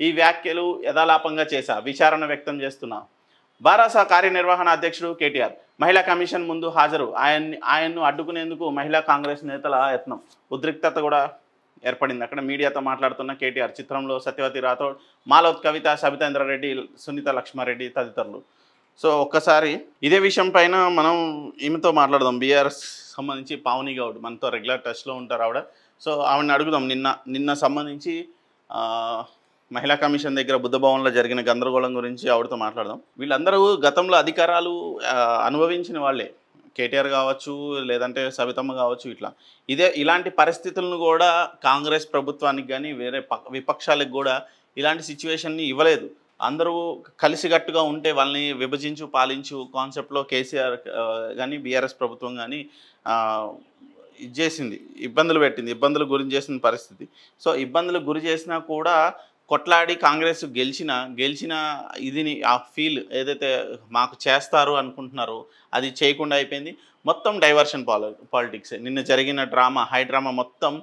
ఈ వ్యాఖ్యలు యథాలాపంగా చేశా, విచారణ వ్యక్తం చేస్తున్నా. బారాస కార్యనిర్వహణ అధ్యక్షుడు కేటీఆర్ మహిళా కమిషన్ ముందు హాజరు. ఆయన్ను అడ్డుకునేందుకు మహిళా కాంగ్రెస్ నేతల యత్నం. ఉద్రిక్తత కూడా ఏర్పడింది. అక్కడ మీడియాతో మాట్లాడుతున్న కేటీఆర్. చిత్రంలో సత్యవతి రాథోడ్, మాలవత్ కవిత, సబితేంద్రారెడ్డి, సునీత లక్ష్మారెడ్డి తదితరులు. సో ఒక్కసారి ఇదే విషయం పైన మనం ఈమెతో మాట్లాడదాం. బీఆర్ఎస్ సంబంధించి పావని గౌడ్ మనతో రెగ్యులర్ టచ్లో ఉంటారు ఆవిడ. సో ఆవిడని అడుగుదాం. నిన్న సంబంధించి మహిళా కమిషన్ దగ్గర బుద్ధభవన్లో జరిగిన గందరగోళం గురించి ఆవిడతో మాట్లాడదాం. వీళ్ళందరూ గతంలో అధికారాలు అనుభవించిన వాళ్ళే. కేటీఆర్ కావచ్చు, లేదంటే సవితమ్మ కావచ్చు. ఇలాంటి పరిస్థితులను కూడా కాంగ్రెస్ ప్రభుత్వానికి కానీ వేరే విపక్షాలకు కూడా ఇలాంటి సిచ్యువేషన్ని ఇవ్వలేదు. అందరూ కలిసికట్టుగా ఉంటే వాళ్ళని విభజించు పాలించు కాన్సెప్ట్లో కేసీఆర్ కానీ బీఆర్ఎస్ ప్రభుత్వం కానీ ఇది చేసింది, ఇబ్బందులు పెట్టింది, ఇబ్బందులు గురి చేసిన పరిస్థితి. సో ఇబ్బందులకు గురి చేసినా కూడా కొట్లాడి కాంగ్రెస్ గెలిచిన ఇదిని ఆ ఫీల్ ఏదైతే మాకు చేస్తారు అనుకుంటున్నారో అది చేయకుండా అయిపోయింది. మొత్తం డైవర్షన్ పాలిటిక్స్. నిన్న జరిగిన హైడ్రామా మొత్తం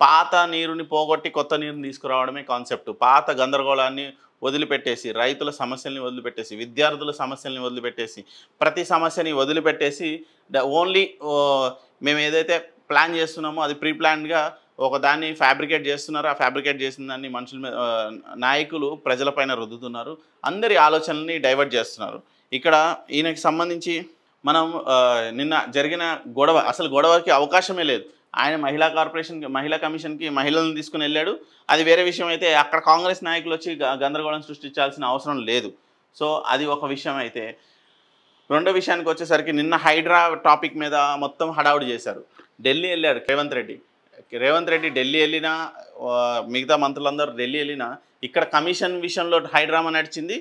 పాత నీరుని పోగొట్టి కొత్త నీరుని తీసుకురావడమే కాన్సెప్ట్. పాత గందరగోళాన్ని వదిలిపెట్టేసి, రైతుల సమస్యల్ని వదిలిపెట్టేసి, విద్యార్థుల సమస్యల్ని వదిలిపెట్టేసి, ప్రతి సమస్యని వదిలిపెట్టేసి ఓన్లీ మేము ఏదైతే ప్లాన్ చేస్తున్నామో అది ప్రీ ప్లాన్డ్గా ఒకదాన్ని ఫ్యాబ్రికేట్ చేస్తున్నారు. ఆ ఫ్యాబ్రికేట్ చేసిన దాన్ని మనుషుల మీద నాయకులు ప్రజలపైన రుద్దుతున్నారు. అందరి ఆలోచనల్ని డైవర్ట్ చేస్తున్నారు. ఇక్కడ ఈయనకి సంబంధించి మనం నిన్న జరిగిన అసలు గొడవకి అవకాశమే లేదు. ఆయన మహిళా కమిషన్కి మహిళలను తీసుకుని వెళ్ళాడు. అది వేరే విషయం అయితే అక్కడ కాంగ్రెస్ నాయకులు వచ్చి గందరగోళం సృష్టించాల్సిన అవసరం లేదు. సో అది ఒక విషయం అయితే, రెండో విషయానికి వచ్చేసరికి నిన్న హైడ్రా టాపిక్ మీద మొత్తం హడావుడి చేశారు. ఢిల్లీ వెళ్ళాడు రేవంత్ రెడ్డి ఢిల్లీ వెళ్ళినా, మిగతా మంత్రులందరూ ఢిల్లీ వెళ్ళినా, ఇక్కడ కమిషన్ విషయంలో హైడ్రామా నడిచింది.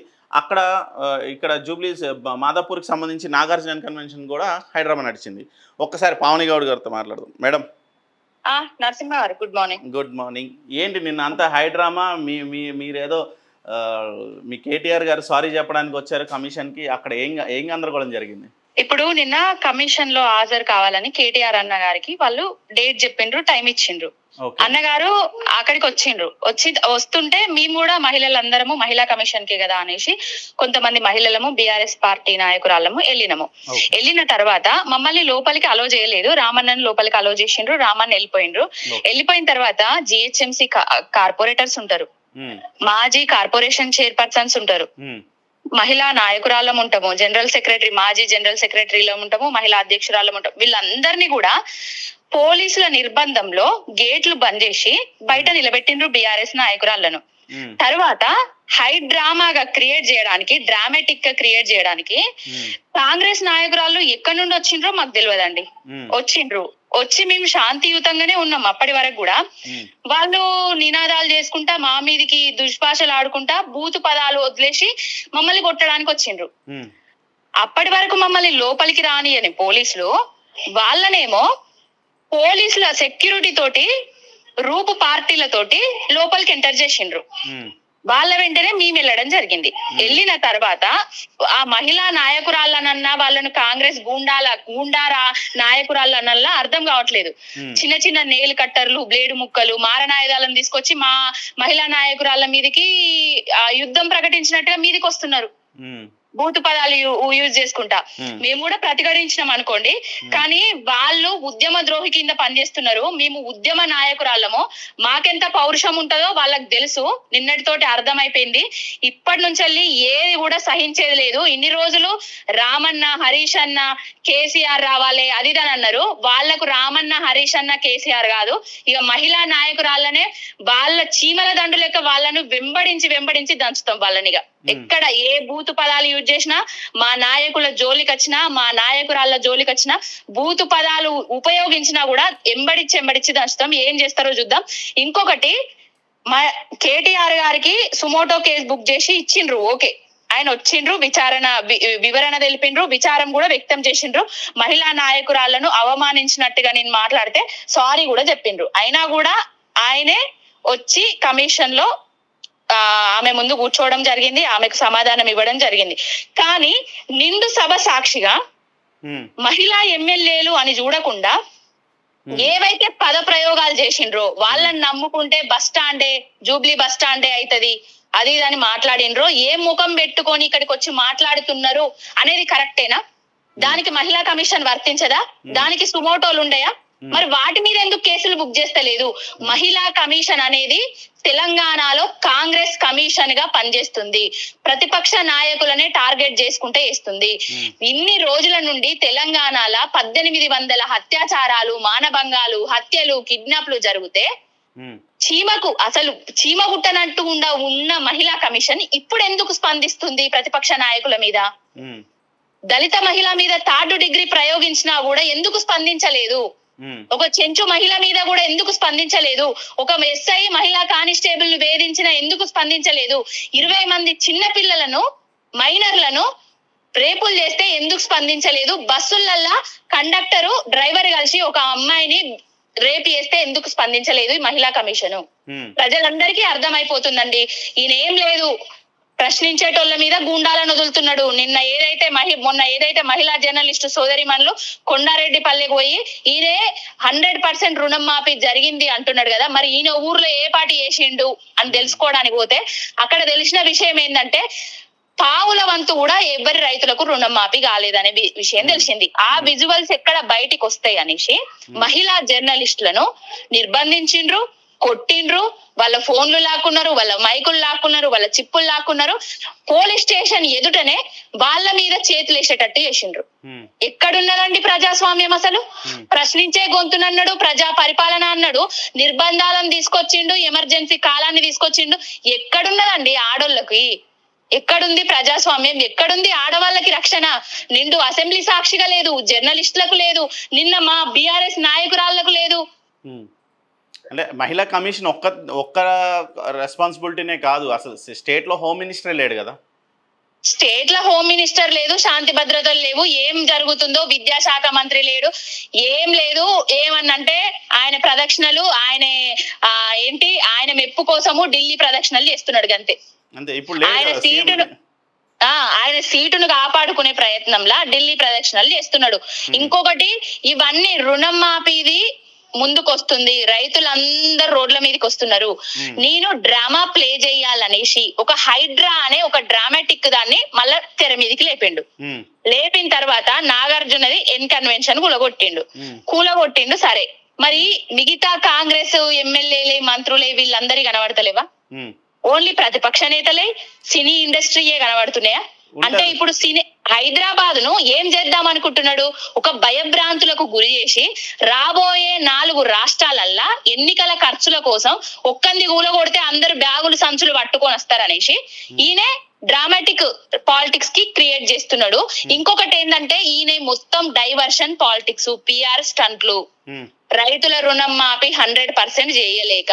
ఇక్కడ జూబ్లీస్ మాదాపూర్కి సంబంధించి నాగార్జున కన్వెన్షన్ కూడా హైడ్రామా నడిచింది. ఒక్కసారి పావని గౌడ్ గారితో మాట్లాడదాం. మేడం నరసింహ గారు, గుడ్ మార్నింగ్. ఏంటి నిన్న అంతా హైడ్రామా? మీరేదో మీ కేటీఆర్ గారు సారీ చెప్పడానికి వచ్చారు కమిషన్కి, అక్కడ ఏం గందరగోళం జరిగింది? ఇప్పుడు నిన్న కమిషన్ లో హాజరు కావాలని కేటీఆర్ అన్న గారికి వాళ్ళు డేట్ చెప్పిండ్రు, టైం ఇచ్చిండ్రు. అన్నగారు అక్కడికి వస్తుంటే మేము కూడా మహిళలందరము మహిళా కమిషన్ కి కదా అనేసి కొంతమంది మహిళలము బీఆర్ఎస్ పార్టీ నాయకురాళ్ళము వెళ్ళిన తర్వాత మమ్మల్ని లోపలికి అలో చేయలేదు. రామన్నని లోపలికి అలో చేసిండ్రు. రామన్న వెళ్ళిపోయిన తర్వాత జిహెచ్ఎంసీ కార్పొరేటర్స్ ఉంటారు, మాజీ కార్పొరేషన్ చైర్పర్సన్స్ ఉంటారు, మహిళా నాయకురాళ్ళం ఉంటాము, మాజీ జనరల్ సెక్రటరీలో ఉంటాము, మహిళా అధ్యక్షురాళ్ళం ఉంటాము. వీళ్ళందరినీ కూడా పోలీసుల నిర్బంధంలో గేట్లు బంద్ చేసి బయట నిలబెట్టిండ్రు బీఆర్ఎస్ నాయకురాళ్లను. తర్వాత డ్రామాటిక్ గా క్రియేట్ చేయడానికి కాంగ్రెస్ నాయకురాళ్ళు ఎక్కడి నుండి వచ్చిండ్రో మాకు తెలియదండి. వచ్చి మేము శాంతియుతంగానే ఉన్నాం అప్పటి వరకు కూడా. వాళ్ళు నినాదాలు చేసుకుంటా, మా మీదికి దుష్భాషలు ఆడుకుంటా, బూతు పదాలు వదిలేసి మమ్మల్ని కొట్టడానికి వచ్చిండ్రు. అప్పటి వరకు మమ్మల్ని లోపలికి రానియని పోలీసులు, వాళ్ళనేమో పోలీసుల సెక్యూరిటీ తోటి రూపు పార్టీలతోటి లోపలికి ఎంటర్ చేసిండ్రు. వాళ్ళ వెంటనే మేము వెళ్ళడం జరిగింది. వెళ్ళిన తర్వాత ఆ మహిళా నాయకురాళ్ళనన్నా వాళ్ళను కాంగ్రెస్ గూండారా నాయకురాళ్ళనల్లా అర్థం కావట్లేదు. చిన్న చిన్న నేలు కట్టర్లు, బ్లేడు ముక్కలు, మారణాయుధాలను తీసుకొచ్చి మా మహిళా నాయకురాళ్ళ మీదకి యుద్ధం ప్రకటించినట్టుగా మీదికి వస్తున్నారు. బూతు పదాలు యూజ్ చేసుకుంటా. మేము కూడా ప్రతిఘటించినాం అనుకోండి, కానీ వాళ్ళు ఉద్యమ ద్రోహి కింద పనిచేస్తున్నారు. మేము ఉద్యమ నాయకురాళ్ళము, మాకెంత పౌరుషం ఉంటుందో వాళ్ళకి తెలుసు. నిన్నటితోటి అర్థమైపోయింది. ఇప్పటి నుంచి ఏది కూడా సహించేది లేదు. ఇన్ని రోజులు రామన్న, హరీష్ అన్న, కేసీఆర్ రావాలి అది అని అన్నారు. వాళ్లకు రామన్న, హరీష్ అన్న, కేసీఆర్ కాదు, ఇక మహిళా నాయకురాళ్ళనే వాళ్ళ చీమల దండు లెక్క వాళ్ళను వెంబడించి దంచుతాం వాళ్ళని. ఎక్కడ ఏ బూతు పదాలు యూజ్ చేసినా, మా నాయకుల జోలికి వచ్చినా, మా నాయకురాళ్ళ జోలికి వచ్చినా, బూతు పదాలు ఉపయోగించినా కూడా ఎంబడిచ్చి దంచుతాం. ఏం చేస్తారో చూద్దాం. ఇంకొకటి, మా కేటీఆర్ గారికి సుమోటో కేసు బుక్ చేసి ఇచ్చిండ్రు. ఓకే, ఆయన వచ్చిండ్రు, వివరణ తెలిపిండ్రు, విచారం కూడా వ్యక్తం చేసిండ్రు. మహిళా నాయకురాళ్లను అవమానించినట్టుగా నేను మాట్లాడితే సారీ కూడా చెప్పిండ్రు. అయినా కూడా ఆయనే వచ్చి కమిషన్ లో ఆమె ముందు కూర్చోవడం జరిగింది, ఆమెకు సమాధానం ఇవ్వడం జరిగింది. కానీ నిండు సభ సాక్షిగా మహిళా ఎమ్మెల్యేలు అని చూడకుండా ఏవైతే పద ప్రయోగాలు చేసిండ్రో వాళ్ళని నమ్ముకుంటే జూబ్లీ బస్ స్టాండే అవుతుంది, అది దాన్ని మాట్లాడినరో ఏ ముఖం పెట్టుకొని ఇక్కడికి వచ్చి మాట్లాడుతున్నారు అనేది కరెక్టేనా? దానికి మహిళా కమిషన్ వర్తించదా? దానికి సుమోటోలు ఉండయా? మరి వాటి మీద ఎందుకు కేసులు బుక్ చేస్తలేదు? మహిళా కమిషన్ అనేది తెలంగాణలో కాంగ్రెస్ కమిషన్ గా పనిచేస్తుంది, ప్రతిపక్ష నాయకులనే టార్గెట్ చేసుకుంటే వేస్తుంది. ఇన్ని రోజుల నుండి తెలంగాణలో 1800 అత్యాచారాలు, మానభంగాలు, హత్యలు, కిడ్నాప్లు జరిగితే చీమకు అసలు చీమ గుట్టనట్టు ఉన్న మహిళా కమిషన్ ఇప్పుడు ఎందుకు స్పందిస్తుంది ప్రతిపక్ష నాయకుల మీద? దళిత మహిళ మీద 3rd డిగ్రీ ప్రయోగించినా కూడా ఎందుకు స్పందించలేదు? ఒక చెంచు మహిళ మీద కూడా ఎందుకు స్పందించలేదు? ఒక ఎస్ఐ మహిళా కానిస్టేబుల్ వేధించిన ఎందుకు స్పందించలేదు? 20 మంది చిన్న పిల్లలను, మైనర్లను రేపులు చేస్తే ఎందుకు స్పందించలేదు? బస్సులల్లా కండక్టరు డ్రైవర్ కలిసి ఒక అమ్మాయిని రేపు చేస్తే ఎందుకు స్పందించలేదు ఈ మహిళా కమిషను? ప్రజలందరికీ అర్థమైపోతుందండి, ఈయన ఏం లేదు ప్రశ్నించేటోళ్ళ మీద గూండాలను వదులుతున్నాడు. మొన్న ఏదైతే మహిళా జర్నలిస్టు సోదరిమణులు కొండారెడ్డి పల్లెకి పోయి ఈయనే 100% రుణం మాఫీ జరిగింది అంటున్నాడు కదా, మరి ఈయన ఊర్లో ఏ పార్టీ చేసిండు అని తెలుసుకోవడానికి పోతే అక్కడ తెలిసిన విషయం ఏంటంటే పావుల వంతు కూడా ఎవరి రైతులకు రుణం మాఫీ కాలేదనే విషయం తెలిసింది. ఆ విజువల్స్ ఎక్కడ బయటికి వస్తాయి అనేసి మహిళా జర్నలిస్టులను నిర్బంధించిండ్రు, కొట్టిండ్రు, వాళ్ళ ఫోన్లు లాక్కున్నారు, వాళ్ళ మైకులు లాక్కున్నారు, వాళ్ళ చిప్పులు లాక్కున్నారు. పోలీస్ స్టేషన్ ఎదుటనే వాళ్ళ మీద చేతులు వేసేటట్టు చేసిండ్రు. ఎక్కడున్నదండి ప్రజాస్వామ్యం? అసలు ప్రశ్నించే గొంతునన్నాడు, ప్రజా పరిపాలన అన్నాడు, నిర్బంధాలను తీసుకొచ్చిండు, ఎమర్జెన్సీ కాలాన్ని తీసుకొచ్చిండు. ఎక్కడున్నదండి ఆడోళ్ళకి? ఎక్కడుంది ప్రజాస్వామ్యం? ఎక్కడుంది ఆడవాళ్ళకి రక్షణ? నిండు అసెంబ్లీ సాక్షిగా లేదు, జర్నలిస్టులకు లేదు, నిన్న మా బీఆర్ఎస్ నాయకురాళ్లకు లేదు. అంటే మహిళా కమిషన్ ఒక్క రెస్పాన్సిబిలిటీనే కాదు, అసలు స్టేట్ లో హోమ్ మినిస్టరే లేడు కదా. స్టేట్ లో హోమ్ మినిస్టర్ లేదు, శాంతి భద్రతలు లేవు, ఏం జరుగుతుందో విద్యాశాఖ మంత్రి లేడు, ఏం లేదు. ఏమన్నంటే ఆయన ప్రదక్షిణలు, ఆయన మెప్పు కోసము ఢిల్లీ ప్రదక్షిణలు చేస్తున్నాడు అంతే. ఇప్పుడు ఆయన సీటును కాపాడుకునే ప్రయత్నంలా ఢిల్లీ ప్రదక్షిణలు చేస్తున్నాడు. ఇంకొకటి, ఇవన్నీ రుణం మాఫీది ముందుకొస్తుంది, రైతులందరూ రోడ్ల మీదకి వస్తున్నారు. నేను డ్రామా ప్లే చేయాలనేసి ఒక హైడ్రా అనే ఒక డ్రామాటిక్ దాన్ని మళ్ళా తెర మీదకి లేపిండు. లేపిన తర్వాత నాగార్జునది కన్వెన్షన్ కూలగొట్టిండు. సరే, మరి మిగతా కాంగ్రెస్ ఎమ్మెల్యేలే, మంత్రులే వీళ్ళందరి కనబడతలేవా? ఓన్లీ ప్రతిపక్ష నేతలే, సినీ ఇండస్ట్రీయే కనబడుతున్నాయా? అంటే ఇప్పుడు హైదరాబాద్ ను ఏం చేద్దాం అనుకుంటున్నాడు? ఒక భయభ్రాంతులకు గురి చేసి రాబోయే 4 రాష్ట్రాలల్లా ఎన్నికల ఖర్చుల కోసం ఒక్కంది కూలగొడితే అందరు బ్యాగులు సంచులు పట్టుకొని వస్తారనేసి ఈయన డ్రామాటిక్ పాలిటిక్స్ కి క్రియేట్ చేస్తున్నాడు. ఇంకొకటి ఏంటంటే ఈయన మొత్తం డైవర్షన్ పాలిటిక్స్, PR స్టంట్లు, రైతుల రుణం మాపి 100% చేయలేక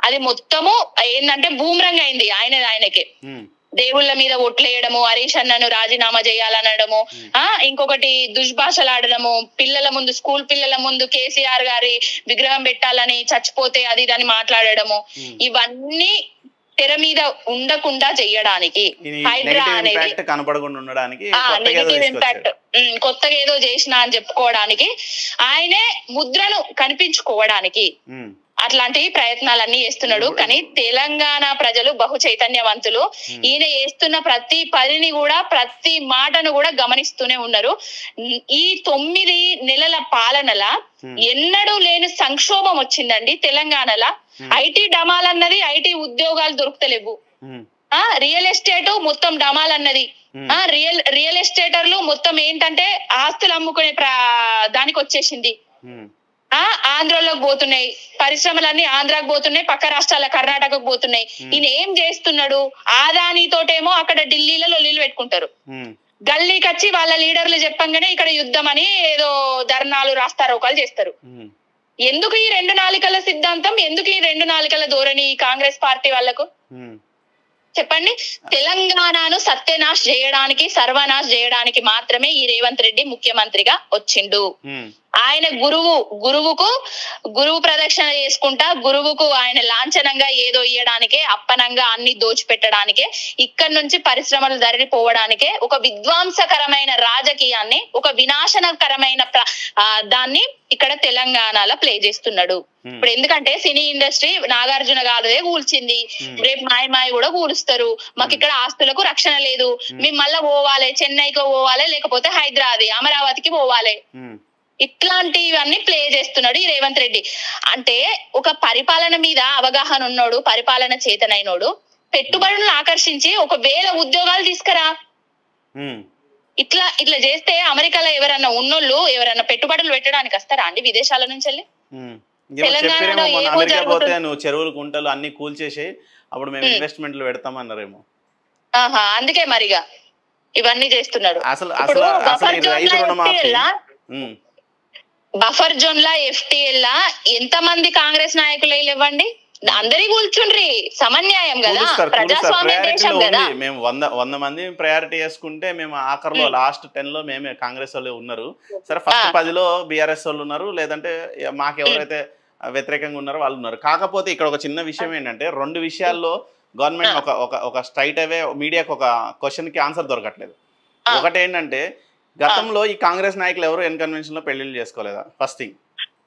అది మొత్తము ఏంటంటే బూమరంగ్ అయింది ఆయనకే. దేవుళ్ళ మీద ఒట్లేయడము, హరీష్ అన్నను రాజీనామా చేయాలనడము, ఇంకొకటి దుష్భాషలాడడము, పిల్లల ముందు, స్కూల్ పిల్లల ముందు కేసీఆర్ గారి విగ్రహం పెట్టాలని చచ్చిపోతే అది దాన్ని మాట్లాడడము, ఇవన్నీ తెర మీద ఉండకుండా చెయ్యడానికి, హైడ్రా అనేది నెగటివ్ ఇంపాక్ట్, కొత్తగా ఏదో చేసినా అని చెప్పుకోవడానికి, ఆయనే ముద్రను కనిపించుకోవడానికి అట్లాంటి ప్రయత్నాలన్నీ చేస్తున్నాడు. కానీ తెలంగాణ ప్రజలు బహు చైతన్యవంతులు. ఈయన చేస్తున్న ప్రతి పనిని కూడా, ప్రతి మాటను కూడా గమనిస్తూనే ఉన్నారు. ఈ 9 నెలల పాలనల ఎన్నడూ లేని సంక్షోభం వచ్చిందండి తెలంగాణలో. ఐటీ డమాలన్నది, ఐటీ ఉద్యోగాలు దొరుకుతలేవు. రియల్ ఎస్టేట్ మొత్తం డమాలన్నది. రియల్ ఎస్టేటర్లు మొత్తం ఏంటంటే ఆస్తులు అమ్ముకునే దానికి వచ్చేసింది. ఆంధ్రలోకి పోతున్నాయి పరిశ్రమలన్నీ, ఆంధ్రాకు పోతున్నాయి, పక్క రాష్ట్రాల కర్ణాటకకు పోతున్నాయి. ఈయన ఏం చేస్తున్నాడు? ఆదానితోటేమో అక్కడ ఢిల్లీలో లొల్లీలు పెట్టుకుంటారు, గల్లీకి వచ్చి వాళ్ళ లీడర్లు చెప్పంగానే ఇక్కడ యుద్ధం అని ఏదో ధర్నాలు, రాస్తారోకాలు చేస్తారు. ఎందుకు ఈ 2 నాలికల సిద్ధాంతం? ఎందుకు ఈ 2 నాలికల ధోరణి కాంగ్రెస్ పార్టీ వాళ్ళకు? చెప్పండి. తెలంగాణను సత్యనాశ్ చేయడానికి, సర్వనాశ్ చేయడానికి మాత్రమే ఈ రేవంత్ రెడ్డి ముఖ్యమంత్రిగా వచ్చిండు. ఆయన గురువు ప్రదక్షిణ చేసుకుంటా గురువుకు ఆయన లాంఛనంగా ఏదో ఇయ్యడానికే అప్పనంగా అన్ని దోచిపెట్టడానికే ఇక్కడ నుంచి పరిశ్రమలు జరిగిపోవడానికే ఒక విధ్వంసకరమైన రాజకీయాన్ని ఒక వినాశనకరమైన దాన్ని ఇక్కడ తెలంగాణలో ప్లే చేస్తున్నాడు. ఇప్పుడు ఎందుకంటే సినీ ఇండస్ట్రీ నాగార్జున గారిదే కూల్చింది, రేపు మాయ కూడా కూలుస్తారు. మాకు ఇక్కడ ఆస్తులకు రక్షణ లేదు, మేము మళ్ళా పోవాలి, చెన్నైకి పోవాలి, లేకపోతే హైదరాబాద్ అమరావతికి పోవాలి. ఇట్లాంటివన్నీ ప్లే చేస్తున్నాడు ఈ రేవంత్ రెడ్డి. అంటే ఒక పరిపాలన మీద అవగాహన ఉన్నాడు, పరిపాలన చేతనైనోడు, పెట్టుబడులను ఆకర్షించి 1000 ఉద్యోగాలు తీసుకురా. ఇట్లా చేస్తే అమెరికాలో ఎవరన్నా ఉన్నోళ్ళు ఎవరన్నా పెట్టుబడులు పెట్టడానికి వస్తారా అండి విదేశాల నుంచి వెళ్ళి? తెలంగాణలో నువ్వు చెరువులు కుంటలు అన్ని కూల్చేసి అప్పుడు మేము ఇన్వెస్ట్మెంట్లు పెడతామన్నారేమో. అందుకే మరిగా ఇవన్నీ చేస్తున్నాడు. బఫర్ జోన్ లా FTL లా ఎంతమంది కాంగ్రెస్ నాయకులు ఇవ్వండి, అందరి కూర్చుండ్రి, సమన్యాయం కదా, ప్రజాస్వామ్య దేశం కదా. మేము 100 మంది ప్రయారిటీ చేసుకుంటే మేము ఆఖరిలో లాస్ట్ 10 లో మేమే కాంగ్రెస్ వాళ్ళు ఉన్నారు. సరే ఫస్ట్ 10లో BRS వాళ్ళు ఉన్నారు, లేదంటే మాకు ఎవరైతే వ్యతిరేకంగా ఉన్నారో వాళ్ళు ఉన్నారు. కాకపోతే ఇక్కడ ఒక చిన్న విషయం ఏంటంటే 2 విషయాల్లో గవర్నమెంట్ ఒక స్ట్రైట్ అవే మీడియాకి ఒక క్వశ్చన్ కి ఆన్సర్ దొరకట్లేదు. ఒకటి ఏంటంటే గతంలో ఈ కాంగ్రెస్ నాయకులు ఎవరు ఎన్ కన్వెన్షన్ లో పెళ్లిళ్ళు చేసుకోలేదా? First thing.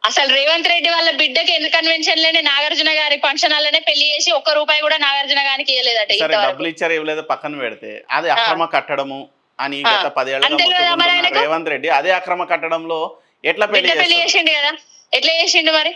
అసలు రేవంత్ రెడ్డి వాళ్ళ బిడ్డకి ఎన్ కన్వెన్షన్ లోనే నాగార్జున గారి ఫంక్షన్ హాల్లోనే పెళ్లి చేసి ₹1 కూడా నాగార్జున గారికి ఇవ్వలేదట. సరే డబ్బులు ఇచ్చారు ఇవ్వలేదు పక్కన పెడితే, అది అక్రమ కట్టడము అని గత 10 ఏళ్ళుగా రేవంత్ రెడ్డి అదే అక్రమ కట్టడంలో ఎట్లా పెళ్లి చేసిండు కదా, ఎట్లా చేసిండు మరి?